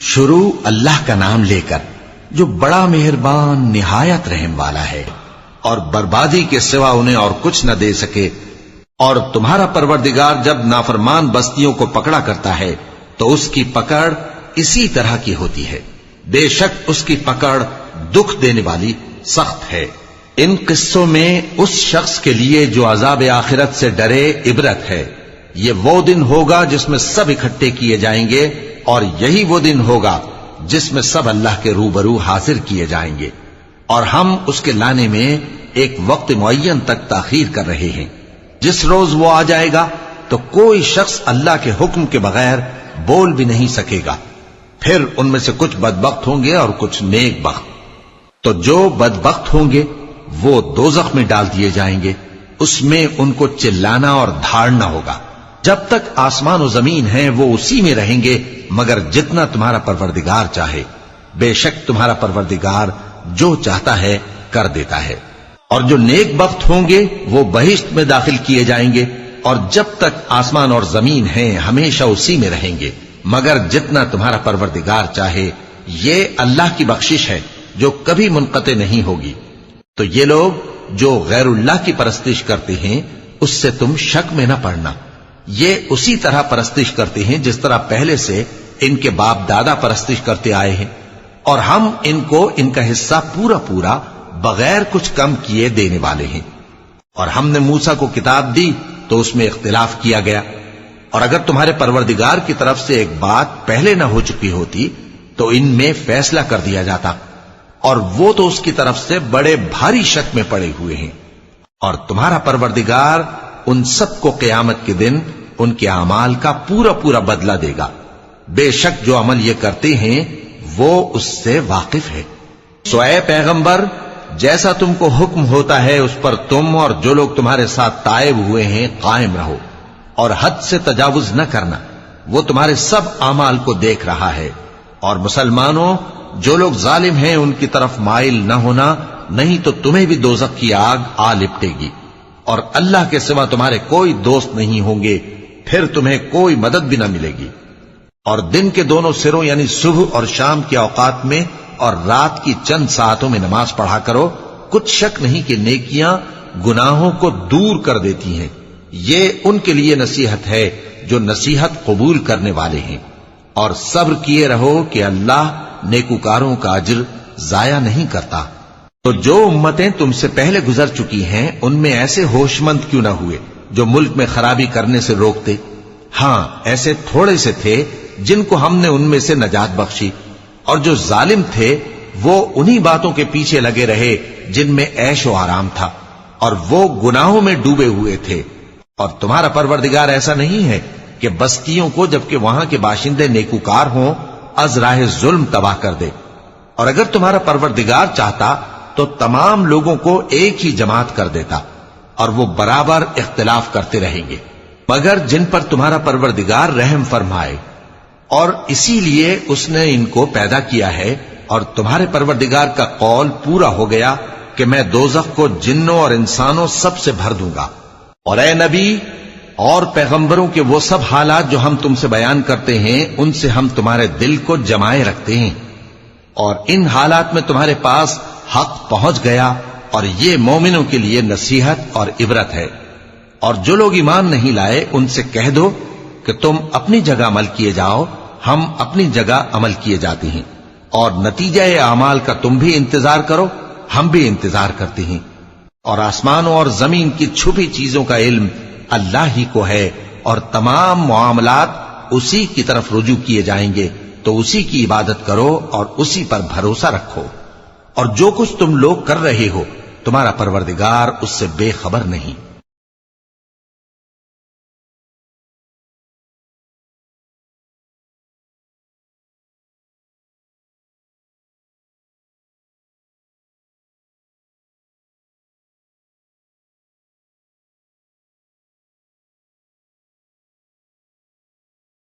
شروع اللہ کا نام لے کر جو بڑا مہربان نہایت رحم والا ہے، اور بربادی کے سوا انہیں اور کچھ نہ دے سکے۔ اور تمہارا پروردگار جب نافرمان بستیوں کو پکڑا کرتا ہے تو اس کی پکڑ اسی طرح کی ہوتی ہے، بے شک اس کی پکڑ دکھ دینے والی سخت ہے۔ ان قصوں میں اس شخص کے لیے جو عذاب آخرت سے ڈرے عبرت ہے۔ یہ وہ دن ہوگا جس میں سب اکٹھے کیے جائیں گے، اور یہی وہ دن ہوگا جس میں سب اللہ کے روبرو حاضر کیے جائیں گے، اور ہم اس کے لانے میں ایک وقت معین تک تاخیر کر رہے ہیں۔ جس روز وہ آ جائے گا تو کوئی شخص اللہ کے حکم کے بغیر بول بھی نہیں سکے گا۔ پھر ان میں سے کچھ بدبخت ہوں گے اور کچھ نیک بخت۔ تو جو بدبخت ہوں گے وہ دوزخ میں ڈال دیے جائیں گے، اس میں ان کو چلانا اور دھاڑنا ہوگا۔ جب تک آسمان و زمین ہیں وہ اسی میں رہیں گے مگر جتنا تمہارا پروردگار چاہے۔ بے شک تمہارا پروردگار جو چاہتا ہے کر دیتا ہے۔ اور جو نیک بخت ہوں گے وہ بہشت میں داخل کیے جائیں گے، اور جب تک آسمان اور زمین ہیں ہمیشہ اسی میں رہیں گے مگر جتنا تمہارا پروردگار چاہے۔ یہ اللہ کی بخشش ہے جو کبھی منقطع نہیں ہوگی۔ تو یہ لوگ جو غیر اللہ کی پرستش کرتے ہیں اس سے تم شک میں نہ پڑنا۔ یہ اسی طرح پرستش کرتے ہیں جس طرح پہلے سے ان کے باپ دادا پرستش کرتے آئے ہیں، اور ہم ان کو ان کا حصہ پورا پورا بغیر کچھ کم کیے دینے والے ہیں۔ اور ہم نے موسیٰ کو کتاب دی تو اس میں اختلاف کیا گیا، اور اگر تمہارے پروردگار کی طرف سے ایک بات پہلے نہ ہو چکی ہوتی تو ان میں فیصلہ کر دیا جاتا، اور وہ تو اس کی طرف سے بڑے بھاری شک میں پڑے ہوئے ہیں۔ اور تمہارا پروردگار ان سب کو قیامت کے دن ان کے اعمال کا پورا پورا بدلہ دے گا۔ بے شک جو عمل یہ کرتے ہیں وہ اس سے واقف ہے۔ سو اے پیغمبر، جیسا تم کو حکم ہوتا ہے اس پر تم اور جو لوگ تمہارے ساتھ تائب ہوئے ہیں قائم رہو، اور حد سے تجاوز نہ کرنا، وہ تمہارے سب اعمال کو دیکھ رہا ہے۔ اور مسلمانوں، جو لوگ ظالم ہیں ان کی طرف مائل نہ ہونا، نہیں تو تمہیں بھی دوزخ کی آگ آ لپٹے گی، اور اللہ کے سوا تمہارے کوئی دوست نہیں ہوں گے، پھر تمہیں کوئی مدد بھی نہ ملے گی۔ اور دن کے دونوں سروں یعنی صبح اور شام کے اوقات میں اور رات کی چند ساعتوں میں نماز پڑھا کرو، کچھ شک نہیں کہ نیکیاں گناہوں کو دور کر دیتی ہیں۔ یہ ان کے لیے نصیحت ہے جو نصیحت قبول کرنے والے ہیں۔ اور صبر کیے رہو کہ اللہ نیکوکاروں کا اجر ضائع نہیں کرتا۔ تو جو امتیں تم سے پہلے گزر چکی ہیں ان میں ایسے ہوش مند کیوں نہ ہوئے جو ملک میں خرابی کرنے سے روکتے؟ ہاں، ایسے تھوڑے سے تھے جن کو ہم نے ان میں سے نجات بخشی، اور جو ظالم تھے وہ انہی باتوں کے پیچھے لگے رہے جن میں عیش و آرام تھا، اور وہ گناہوں میں ڈوبے ہوئے تھے۔ اور تمہارا پروردگار ایسا نہیں ہے کہ بستیوں کو جبکہ وہاں کے باشندے نیکوکار ہوں از راہ ظلم تباہ کر دے۔ اور اگر تمہارا پروردگار چاہتا تو تمام لوگوں کو ایک ہی جماعت کر دیتا، اور وہ برابر اختلاف کرتے رہیں گے، مگر جن پر تمہارا پروردگار رحم فرمائے، اور اسی لیے اس نے ان کو پیدا کیا ہے۔ اور تمہارے پروردگار کا قول پورا ہو گیا کہ میں دوزخ کو جنوں اور انسانوں سب سے بھر دوں گا۔ اور اے نبی اور پیغمبروں کے وہ سب حالات جو ہم تم سے بیان کرتے ہیں ان سے ہم تمہارے دل کو جمائے رکھتے ہیں، اور ان حالات میں تمہارے پاس حق پہنچ گیا، اور یہ مومنوں کے لیے نصیحت اور عبرت ہے۔ اور جو لوگ ایمان نہیں لائے ان سے کہہ دو کہ تم اپنی جگہ عمل کیے جاؤ، ہم اپنی جگہ عمل کیے جاتے ہیں، اور نتیجہ اعمال کا تم بھی انتظار کرو، ہم بھی انتظار کرتے ہیں۔ اور آسمانوں اور زمین کی چھپی چیزوں کا علم اللہ ہی کو ہے، اور تمام معاملات اسی کی طرف رجوع کیے جائیں گے، تو اسی کی عبادت کرو اور اسی پر بھروسہ رکھو۔ اور جو کچھ تم لوگ کر رہے ہو تمہارا پروردگار اس سے بے خبر نہیں۔